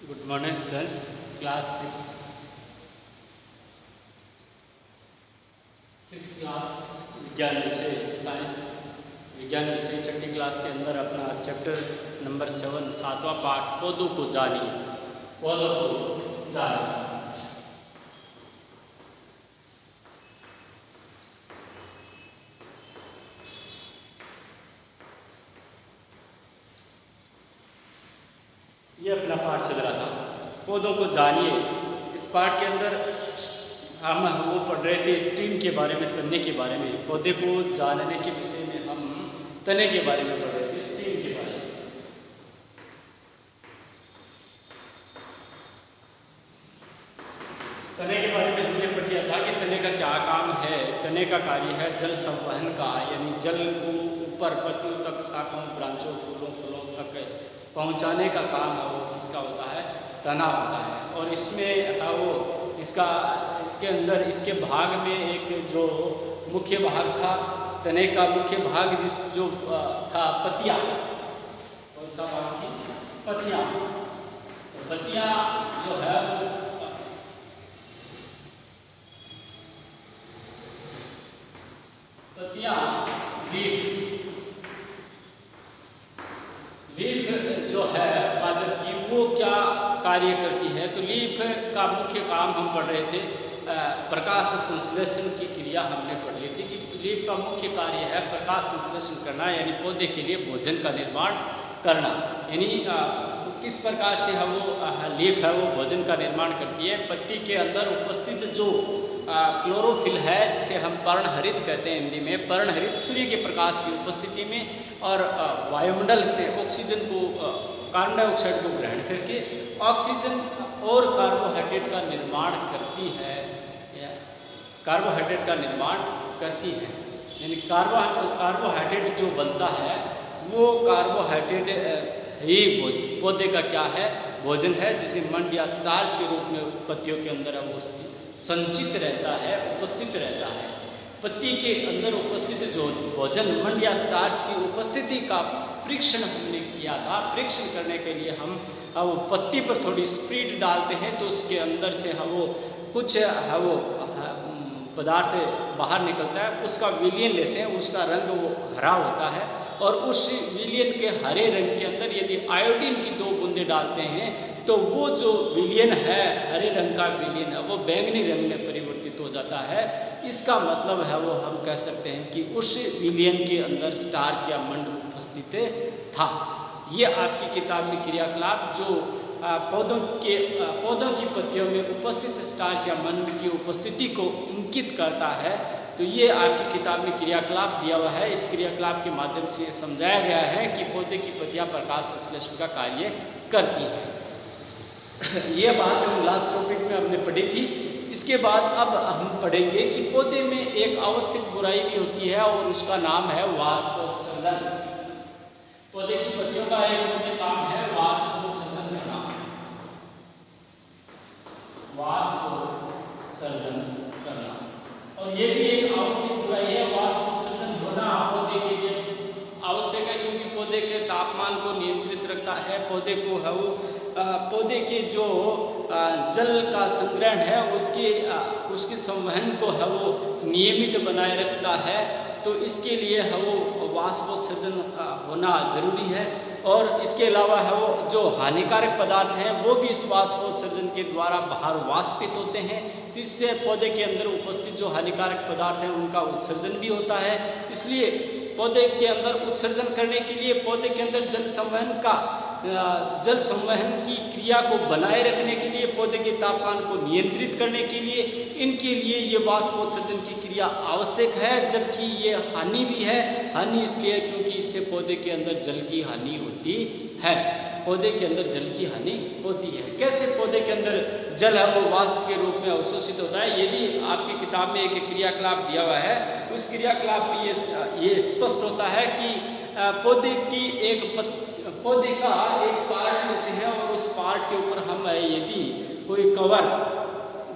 Good morning, students. Class 6 class विज्ञान विषय science विज्ञान विषय छठी क्लास के अंदर अपना चैप्टर नंबर 7 सातवां पाठ पौधों को जानिए। पौधों को जानिए। ये अपना पाठ चल रहा था, पौधों को जानिए। इस पाठ के अंदर हम वो पढ़ रहे थे स्ट्रीम के बारे में, तने के बारे में। पौधे को जानने के विषय में हम तने के बारे में पढ़ रहे थे, स्ट्रीम के बारे में। तने के बारे में हमने पढ़ लिया था कि तने का क्या काम है। तने का कार्य है जल संवहन का, यानी जल को ऊपर पत्तियों तक, शाखाओं, ब्रांचों, फूलों तक पहुंचाने का काम है वो किसका होता है? तना होता है। और इसमें है वो इसके अंदर इसके भाग में एक जो मुख्य भाग था, तने का मुख्य भाग जो था पत्तियां। कौन सा भाग थी? पत्तियां। तो पत्तियां जो है पत्तियां लीफ जो है पादप की, वो क्या कार्य करती है? तो लीफ का मुख्य काम हम पढ़ रहे थे, प्रकाश संश्लेषण की क्रिया हमने पढ़ ली थी कि लीफ का मुख्य कार्य है प्रकाश संश्लेषण करना, यानी पौधे के लिए भोजन का निर्माण करना। यानी किस प्रकार से है वो लीफ है वो भोजन का निर्माण करती है? पत्ती के अंदर उपस्थित जो क्लोरोफिल है, जिसे हम पर्णहरित कहते हैं हिंदी में, पर्णहरित सूर्य के प्रकाश की उपस्थिति में और वायुमंडल से ऑक्सीजन को, कार्बन डाइऑक्साइड को ग्रहण करके ऑक्सीजन और कार्बोहाइड्रेट का निर्माण करती है। कार्बोहाइड्रेट का निर्माण करती है, यानी कार्बोहाइड्रेट जो बनता है वो कार्बोहाइड्रेट ही पौधे का क्या है? भोजन है, जिसे मंड या स्टार्च के रूप में पत्तियों के अंदर वो संचित रहता है, उपस्थित रहता है। पत्ती के अंदर उपस्थित जो भोजन मंड या स्टार्च की उपस्थिति का परीक्षण हमने किया था। परीक्षण करने के लिए हम वो पत्ती पर थोड़ी स्प्रीड डालते हैं, तो उसके अंदर से हम वो कुछ वो पदार्थ बाहर निकलता है, उसका विलयन लेते हैं, उसका रंग वो हरा होता है। और उस विलयन के हरे रंग के अंदर यदि आयोडीन की 2 बूंदें डालते हैं तो वो जो विलयन है, हरे रंग का विलयन है, वो बैंगनी रंग में परिवर्तित हो जाता है। इसका मतलब है वो हम कह सकते हैं कि उस विलयन के अंदर स्टार्च या मंड उपस्थित था। ये आपकी किताब में क्रियाकलाप जो पौधों की पत्तियों में उपस्थित स्टार्च या मंड की उपस्थिति को इंगित करता है। तो ये आपकी किताब में क्रियाकलाप दिया हुआ है। इस क्रियाकलाप के माध्यम से समझाया गया है कि पौधे की पत्तियां प्रकाश संश्लेषण का कार्य करती हैं। ये बात हम लास्ट टॉपिक में हमने पढ़ी थी। इसके बाद अब हम पढ़ेंगे कि पौधे में एक आवश्यक बुराई भी होती है और उसका नाम है वाष्पोत्सर्जन। पौधे की पत्तियों का एक मुख्य काम है वाष्पोत्सर्जन करना। वाष्पोत्सर्जन करना, और ये भी एक आवश्यक बुराई है। वाष्पोत्सर्जन होना पौधे के लिए आवश्यक है, क्योंकि पौधे के तापमान को नियंत्रित रखता है। पौधे को है वो पौधे के जो जल का संग्रहण है उसके संवहन को है वो नियमित बनाए रखता है। तो इसके लिए है वो वाष्पोत्सर्जन होना जरूरी है। और इसके अलावा है वो जो हानिकारक पदार्थ हैं वो भी इस वाष्पोत्सर्जन के द्वारा बाहर वाष्पित होते हैं। तो इससे पौधे के अंदर उपस्थित जो हानिकारक पदार्थ हैं उनका उत्सर्जन भी होता है। इसलिए पौधे के अंदर उत्सर्जन करने के लिए, पौधे के अंदर जल संवहन की क्रिया को बनाए रखने के लिए, पौधे के तापमान को नियंत्रित करने के लिए, इनके लिए ये वाष्पोत्सर्जन की क्रिया आवश्यक है। जबकि ये हानि भी है। हानि इसलिए क्योंकि इससे पौधे के अंदर जल की हानि होती है। पौधे के अंदर जल की हानि होती है। कैसे पौधे के अंदर जल है वो वाष्प के रूप में अवशोषित होता है, ये भी आपकी किताब में एक क्रियाकलाप दिया हुआ है। उस क्रियाकलाप में ये स्पष्ट होता है कि पौधे का एक पार्ट लेते हैं और उस पार्ट के ऊपर हम यदि कोई कवर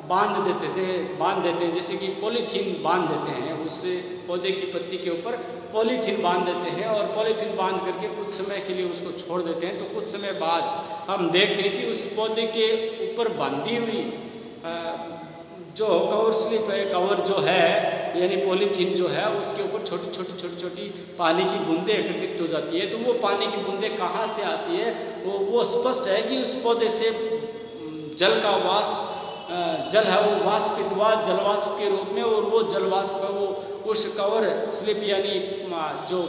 बांध देते हैं, जैसे कि पॉलीथीन बांध देते हैं, उससे पौधे की पत्ती के ऊपर पॉलीथीन बांध देते हैं और पॉलीथीन बांध करके कुछ समय के लिए उसको छोड़ देते हैं। तो कुछ समय बाद हम देखते हैं कि उस पौधे के ऊपर बांधी हुई जो कवर स्लिप है, कवर जो है यानी पॉलीथीन जो है, उसके ऊपर छोटी छोटी पानी की बूंदें एकत्रित हो जाती है। तो वो पानी की बूंदें कहाँ से आती है, वो स्पष्ट है कि उस पौधे से जल का वाष्प जल है वो वाष्पित हुआ जलवाष्प के रूप में, और वो जलवाष्प है वो उस कवर स्लिप यानी जो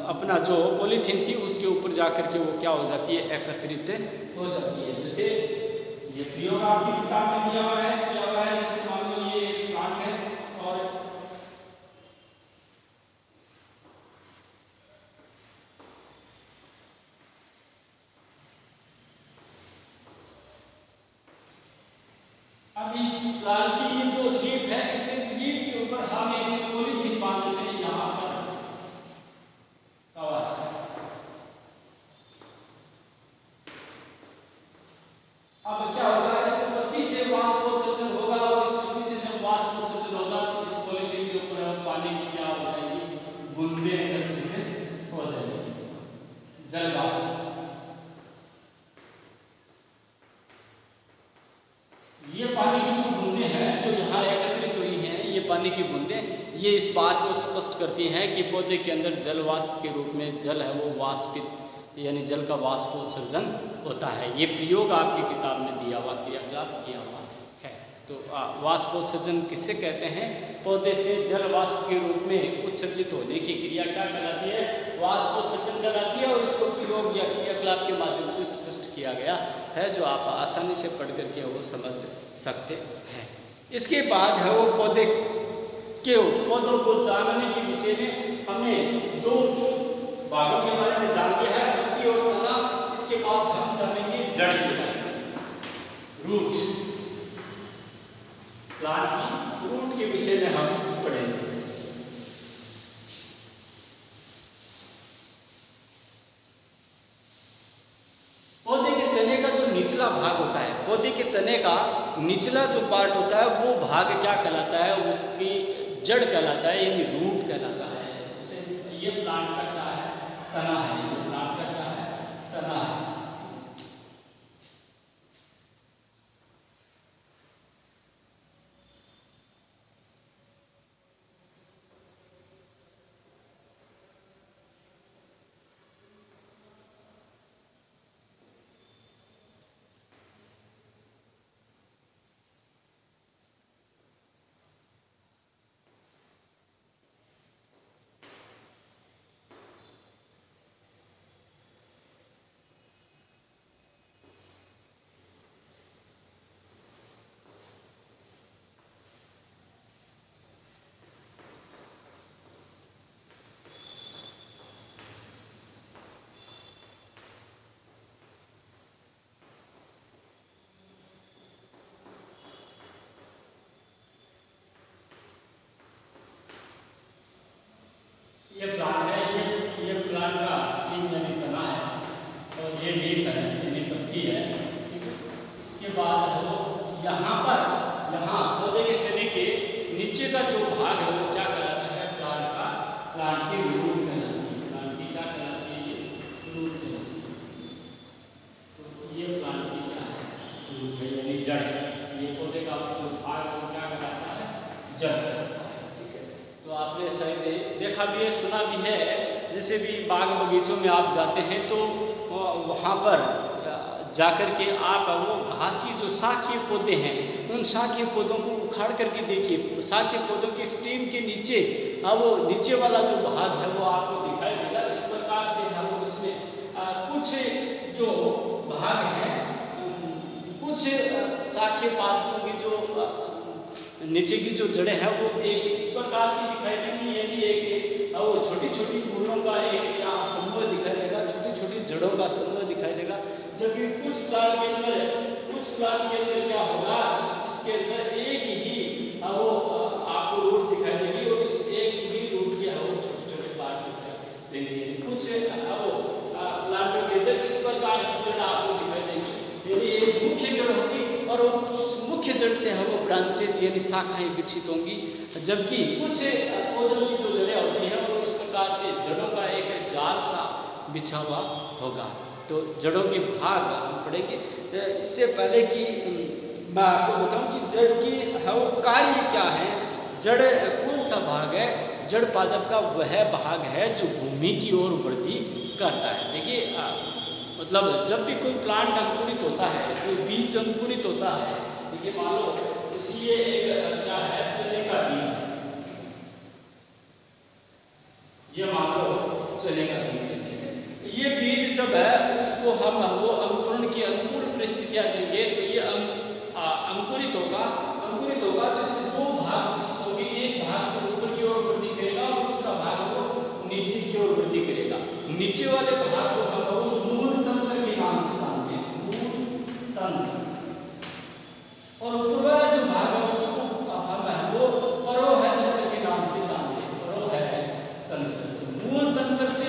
अपना जो पॉलीथीन थी उसके ऊपर जाकर के वो क्या हो जाती है, एकत्रित हो जाती है। जैसे ये प्रयोग आपकी किताब में दिया हुआ है, जैसे मान लो ये एक प्लांट है और अब इस प्लांट की ये जो लीफ है, इस लीफ के ऊपर हम एक पॉलीथीन बांध देते हैं यहाँ पर कवर। अब क्या होगा, इस पत्ती से वाष्पोत्सर्जन होगा और इस पत्ती से जब वाष्पोत्सर्जन होगा तो इस पॉलीथीन के ऊपर पानी की क्या हो जाएगी, बूंदें एकत्रित हो जाएगी, जल वाष्प। ये पानी की जो बूंदें हैं जो यहाँ एकत्रित हुई हैं, ये पानी की बूंदें ये इस बात को स्पष्ट करती हैं कि पौधे के अंदर जल वाष्प के रूप में जल है वो वाष्पित यानी जल का वाष्पोत्सर्जन होता है। ये प्रयोग आपकी किताब में दिया हुआ क्रियाकलाप किया हुआ है। तो वाष्पोत्सर्जन किससे कहते हैं, पौधे से जल वाष्प के रूप में उत्सर्जित होने की क्रिया क्या कहलाती है, वाष्पोत्सर्जन कहलाती है। और इसको प्रयोग या क्रियाकलाप के माध्यम से स्पष्ट किया गया है, जो आप आसानी से पढ़ करके वो समझ सकते हैं। इसके बाद है वो पौधों को जानने के विषय में हमें दो भागों के बारे में जान लिया है, पत्ती और तना। इसके बाद हम जानेंगे जड़ के बारे में, रूट, प्लांट की रूट के विषय में हम पढ़ेंगे। पौधे के तने का जो निचला भाग होता है, पौधे के तने का निचला जो पार्ट होता है वो भाग क्या कहलाता है, उसकी जड़ कहलाता है यानी रूट कहलाता है। जैसे ये प्लांट का क्या है, तना है, ये प्लांट का क्या है, तना है। ये प्लांट है, ये प्लांट का स्टीम यानी तना है और ये लीफ है यानी पत्ती है। इसके बाद है वो यहाँ पौधे के तने के नीचे का जो भाग है वो क्या कहलाता है, प्लांट का, प्लांट की रूट कहलाती है। प्लांट की क्या कहलाती है, रूट कहलाती है। तो ये प्लांट की क्या है, रूट है यानी जड़। ये पौधे का जो भाग है वो क्या कहलाता है, जड़। तो आपने शायद देखा भी है, सुना भी है, जैसे भी बाग बगीचों में आप जाते हैं तो वहाँ पर जाकर के आप वो घासी जो शाखीय पौधे हैं उन शाखीय पौधों को उखाड़ करके देखिए। शाखीय पौधों की स्टीम के नीचे वो नीचे वाला जो भाग है वो आपको दिखाई देगा। इस प्रकार से हम उसमें कुछ जो भाग हैं, कुछ शाखीय पादपों की जो नीचे की जो जड़ें हैं वो एक इस प्रकार की दिखाई देंगी, यानी एक वो छोटी छोटी फूलों का एक यहाँ समूह दिखाई देगा, छोटी छोटी जड़ों का समूह दिखाई देगा। जबकि कुछ प्लांट के अंदर क्या होगा, इसके अंदर एक ही वो आपको रूट दिखाई देगी और इस एक ही रूट के वो छोटे छोटे पार्ट दिखाई देंगे। कुछ वो प्लांट के अंदर इस प्रकार की जड़ आपको दिखाई देगी, यानी एक मुख्य जड़ होगी और मुख्य जड़ से है वो ब्रांचेज यानी शाखाएं विकसित होंगी, जबकि कुछ पौधों की जो जड़ें होती हैं वो इस प्रकार से जड़ों का एक जाल सा बिछा हुआ होगा। तो जड़ों के भाग हम पढ़ेंगे। इससे पहले कि मैं आपको बताऊं कि जड़ की है वो कार्य क्या है, जड़ कौन सा भाग है, जड़ पादप का वह भाग है जो भूमि की ओर वृद्धि करता है। देखिए मतलब जब भी कोई प्लांट अंकुरित होता है, कोई बीज अंकुरित होता है, देखिए मान लो इसलिए एक क्या है चने का बीज, ये मान लो चने का बीज है, ठीक है। ये बीज जब है उसको हम वो अंकुरण की अनुकूल परिस्थितियां देंगे तो ये अंकुरित होगा तो इससे दो भाग विकसित होंगे, एक भाग जो ऊपर की ओर वृद्धि करेगा और दूसरा भाग वो नीचे की ओर वृद्धि करेगा। नीचे वाले भाग को हम मूल तंत्र के नाम से जानते हैं, मूल तंत्र, और ऊपर वाला जो भाग है उसको हम वो परोह तंत्र के नाम से जानते हैं, परोह तंत्र। मूल तंत्र से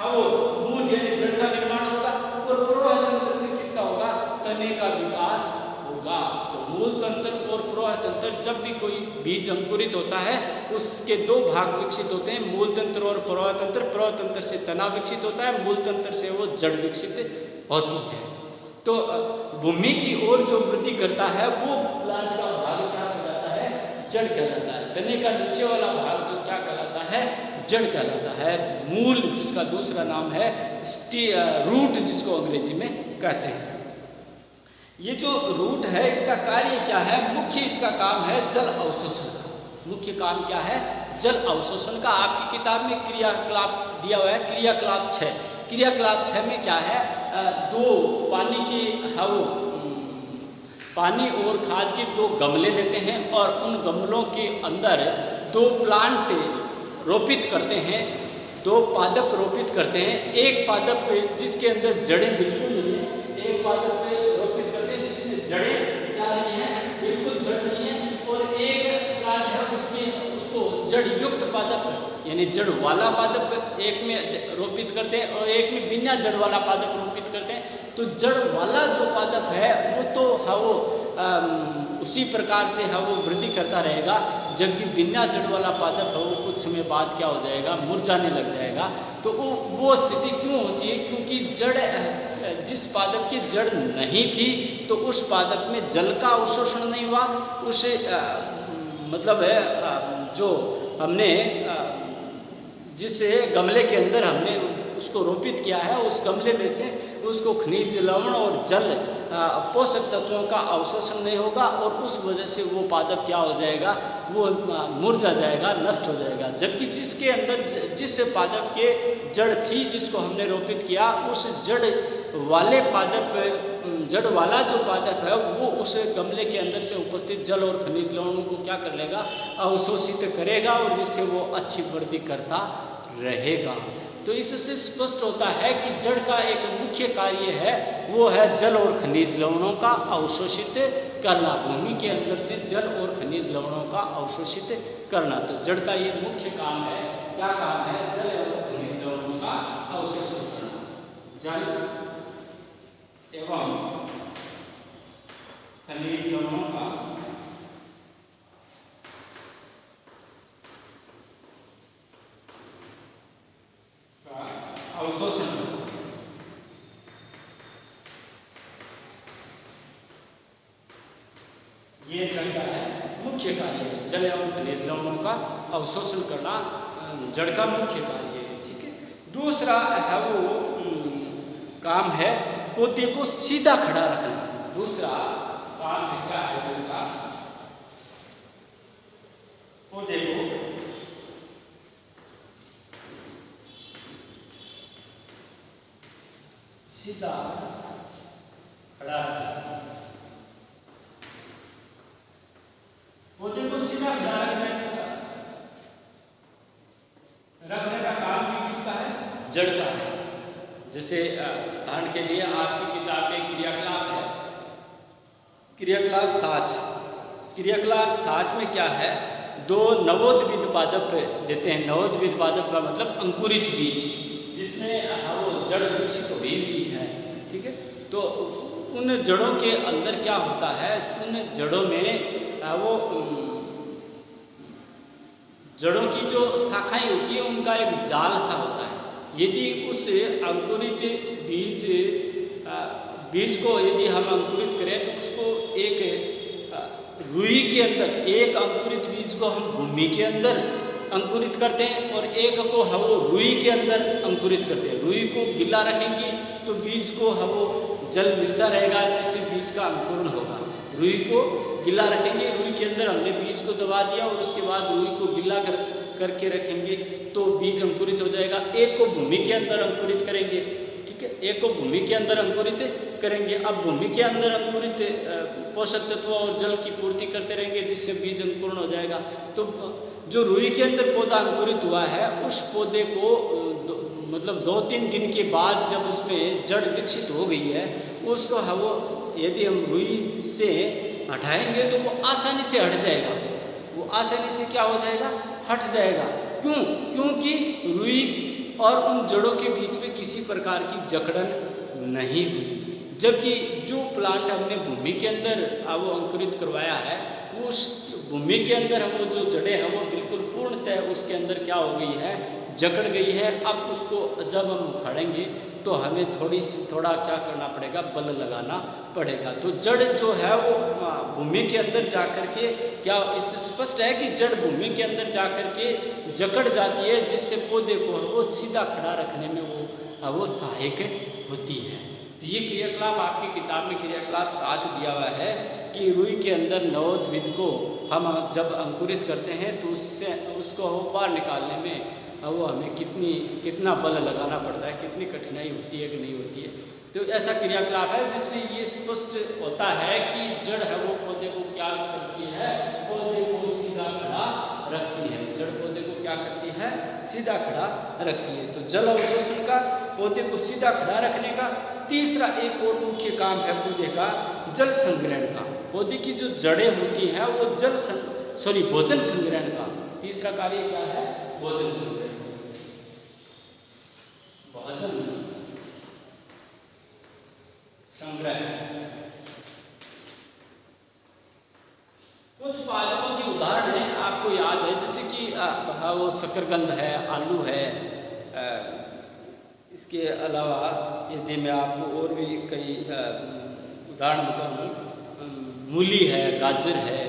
वो मूल यानी जड़ का निर्माण होगा और परोह तंत्र से किसका होगा, तने का विकास होगा। तो मूल तंत्र और परोह तंत्र, जब भी कोई बीज अंकुरित होता है उसके दो भाग विकसित होते हैं, मूल तंत्र और परोह तंत्र। परोह तंत्र से तना विकसित होता है, मूल तंत्र से वो जड़ विकसित होती है। तो भूमि की ओर जो वृद्धि करता है वो प्लांट का भाग क्या कहलाता है, जड़ कहलाता है। तने का नीचे वाला भाग जो क्या कहलाता है, जड़ कहलाता है। मूल जिसका दूसरा नाम है रूट, जिसको अंग्रेजी में कहते हैं। ये जो रूट है इसका कार्य क्या है, मुख्य इसका काम है जल अवशोषण का। मुख्य काम क्या है, जल अवशोषण का। आपकी किताब में क्रियाकलाप दिया हुआ है, क्रियाकलाप 6। क्रियाकलाप 6 में क्या है, दो पानी की पानी और खाद के दो गमले लेते हैं और उन गमलों के अंदर दो प्लांट रोपित करते हैं, दो पादप रोपित करते हैं। एक पादप जिसके अंदर जड़ें बिल्कुल नहीं है, एक पादप रोपित करते हैं जिसमें जड़ें क्या नहीं है, बिल्कुल जड़ नहीं है, और एक प्लांट है उसको जड़ युक्त पादप यानी जड़ वाला पादप एक में रोपित करते हैं और एक में बिना जड़ वाला पादप रोपित करते हैं। तो जड़ वाला जो पादप है वो तो वो उसी प्रकार से वो वृद्धि करता रहेगा, जबकि बिना जड़ वाला पादप है वो कुछ समय बाद क्या हो जाएगा, मुरझाने लग जाएगा। तो वो स्थिति क्यों होती है, क्योंकि जड़ जिस पादप की जड़ नहीं थी तो उस पादप में जल का अवशोषण नहीं हुआ। उस मतलब है जो हमने जिस गमले के अंदर हमने उसको रोपित किया है, उस गमले में से उसको खनिज लवण और जल पोषक तत्वों का अवशोषण नहीं होगा और उस वजह से वो पादप क्या हो जाएगा, वो मुरझा जाएगा, नष्ट हो जाएगा। जबकि जिसके अंदर जिस पादप के जड़ थी जिसको हमने रोपित किया, उस जड़ वाले पादप जड़ वाला जो पादप है वो उस गमले के अंदर से उपस्थित जल और खनिज लवणों को क्या कर लेगा, अवशोषित करेगा और जिससे वो अच्छी वृद्धि करता रहेगा। तो इससे स्पष्ट होता है कि जड़ का एक मुख्य कार्य है वो है जल और खनिज लवणों का अवशोषित करना, भूमि के अंदर से जल और खनिज लवणों का अवशोषित करना। तो जड़ का ये मुख्य काम है, क्या काम है, जल और खनिज लवणों का अवशोषित करना। जल एवं खनिज लवणों का अवशोषण। ये जड़ का है मुख्य कार्य है, जल एवं खनिज लवणों का अवशोषण करना जड़ का मुख्य कार्य है, ठीक है। दूसरा है वो काम है पौधे को सीधा खड़ा रखना। दूसरा काम है क्या है जड़ का, पौधे को सीधा खड़ा रखना। पौधे को सीधा खड़ा रखने का काम भी किसका है, जड़ का है। जैसे उदाहरण के लिए आपकी किताब में क्रियाकलाप है, क्रियाकलाप 7। क्रियाकलाप 7 में क्या है, दो नवोद्भिद पादप देते हैं। नवोद्भिद पादप का मतलब अंकुरित बीज जिसमें वो जड़ विकसित हुई है, ठीक है। तो उन जड़ों के अंदर क्या होता है, उन जड़ों में वो जड़ों की जो शाखाएं होती है उनका एक जाल सा होता है। यदि उस अंकुरित बीज को यदि हम अंकुरित करें तो उसको एक रुई के अंदर, एक अंकुरित बीज को हम भूमि के अंदर अंकुरित करते हैं और एक को हम रुई के अंदर अंकुरित करते हैं। रुई को गीला रखेंगे तो बीज को हम जल मिलता रहेगा जिससे बीज का अंकुरण होगा। रुई को गीला रखेंगे, रुई के अंदर हमने बीज को दबा दिया और उसके बाद रुई को गीला करके रखेंगे तो बीज अंकुरित हो जाएगा। एक को भूमि के अंदर अंकुरित करेंगे, ठीक है, एक को भूमि के अंदर अंकुरित करेंगे। अब भूमि के अंदर अंकुरित पोषक तत्व और जल की पूर्ति करते रहेंगे जिससे बीज अंकुरण हो जाएगा। तो जो रुई के अंदर पौधा अंकुरित हुआ है उस पौधे को मतलब 2-3 दिन के बाद जब उसमें जड़ विकसित हो गई है उसको यदि हम रुई से हटाएंगे तो वो आसानी से हट जाएगा। वो आसानी से क्या हो जाएगा, हट जाएगा। क्यों? क्योंकि रुई और उन जड़ों के बीच में किसी प्रकार की जकड़न नहीं हुई। जबकि जो प्लांट हमने भूमि के अंदर वो अंकुरित करवाया है उस भूमि के अंदर वो जो जड़ें हैं वो बिल्कुल पूर्णतः उसके अंदर क्या हो गई है, जकड़ गई है। अब उसको जब हम उखाड़ेंगे तो हमें थोड़ा क्या करना पड़ेगा, बल लगाना पड़ेगा। तो जड़ जो है वो भूमि के अंदर जाकर के क्या इससे स्पष्ट है कि जड़ भूमि के अंदर जाकर के जकड़ जाती है जिससे पौधे को वो सीधा खड़ा रखने में वो सहायक होती है। तो ये क्रियाकलाप आपकी किताब में क्रियाकलाप 7 दिया हुआ है कि रुई के अंदर नवोद्भिद को हम जब अंकुरित करते हैं तो उसको बाहर निकालने में वो हमें कितना बल लगाना पड़ता है, कितनी कठिनाई होती है कि नहीं होती है। तो ऐसा क्रियाकलाप है जिससे ये स्पष्ट होता है कि जड़ है वो पौधे को क्या करती है, पौधे को सीधा खड़ा रखती है। जड़ पौधे को क्या करती है, सीधा खड़ा रखती है। तो जल अवशोषण का, पौधे को सीधा खड़ा रखने का। तीसरा एक और मुख्य काम है पौधे का, जल संग्रहण का। पौधे की जो जड़ें होती हैं वो भोजन संग्रहण का तीसरा कार्य क्या है, भोजन संग्रहण। भोजन संग्रह। कुछ पादपों के उदाहरण है आपको याद है, जैसे कि वो शकरकंद है, आलू है। इसके अलावा यदि मैं आपको और भी कई उदाहरण बताऊँ, मूली है, गाजर है।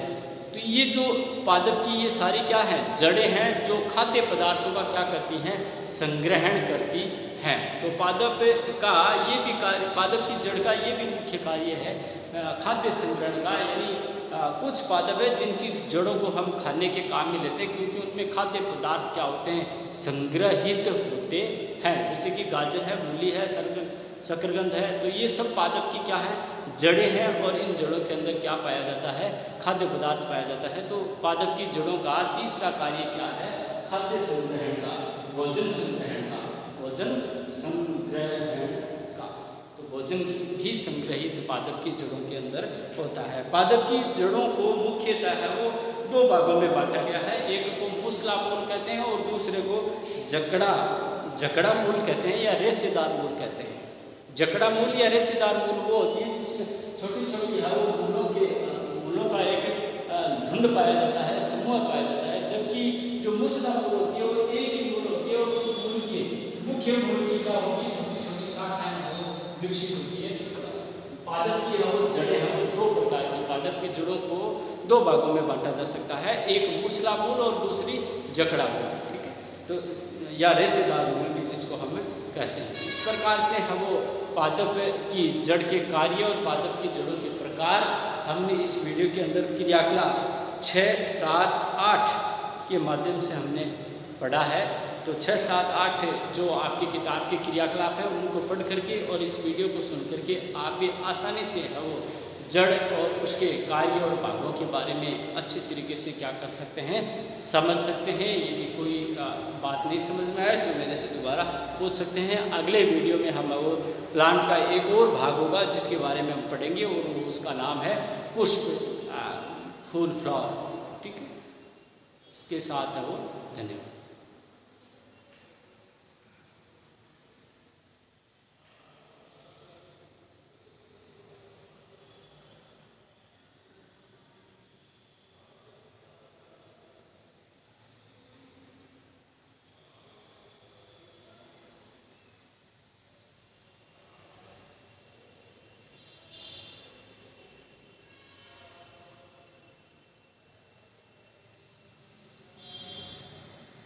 तो ये जो पादप की ये सारी क्या है, जड़ें हैं जो खाद्य पदार्थों का क्या करती हैं, संग्रहण करती हैं। तो पादप का ये भी कार्य, पादप की जड़ का ये भी मुख्य कार्य है खाद्य संग्रहण का। यानी कुछ पादप है जिनकी जड़ों को हम खाने के काम में लेते हैं क्योंकि उनमें खाद्य पदार्थ क्या होते हैं, संग्रहित होते हैं। जैसे कि गाजर है, मूली है, शकरकंद है। तो ये सब पादप की क्या है, जड़ें हैं और इन जड़ों के अंदर क्या पाया जाता है, खाद्य पदार्थ पाया जाता है। तो पादप की जड़ों का तीसरा कार्य क्या है, खाद्य संग्रहण का, भोजन संग्रहण का, भोजन संग्रहण का। तो भोजन भी संग्रहित पादप की जड़ों के अंदर होता है। पादप की जड़ों को मुख्यतः है वो 2 भागों में बांटा गया है। एक को मूसला मूल कहते हैं और दूसरे को जकड़ा मूल कहते हैं या रेशेदार मूल कहते हैं। जकड़ा मूल या रेशेदार मूल वो होती है जिसमें छोटी है वो मूलों का एक झुंड पाया जाता है, समूह पाया जाता है। जबकि जो मूसला मूल होती है वो एक ही मूल होती है और उस मूल के मुख्य मूल की क्या होगी, छोटी शाखाएं विकसित होती है। पादप की जड़ें हैं 2 प्रकार की। पादप की जड़ों को 2 भागों में बांटा जा सकता है, एक मूसला मूल और दूसरी जकड़ा मूल, ठीक है। तो या रेशेदार मूल भी जिसको हम कहते हैं। इस प्रकार से हम वो पादप की जड़ के कार्य और पादप की जड़ों के प्रकार हमने इस वीडियो के अंदर क्रियाकलाप 6, 7, 8 के माध्यम से हमने पढ़ा है। तो 6, 7, 8 जो आपकी किताब के क्रियाकलाप हैं उनको पढ़ करके और इस वीडियो को सुन करके आप भी आसानी से है वो जड़ और उसके कार्य और भागों के बारे में अच्छे तरीके से क्या कर सकते हैं, समझ सकते हैं। यदि कोई बात नहीं समझ में आए तो मेरे से दोबारा पूछ सकते हैं। अगले वीडियो में हम वो प्लांट का एक और भाग होगा जिसके बारे में हम पढ़ेंगे और उसका नाम है पुष्प, फूल, फ्लावर, ठीक है। इसके साथ है वो, धन्यवाद।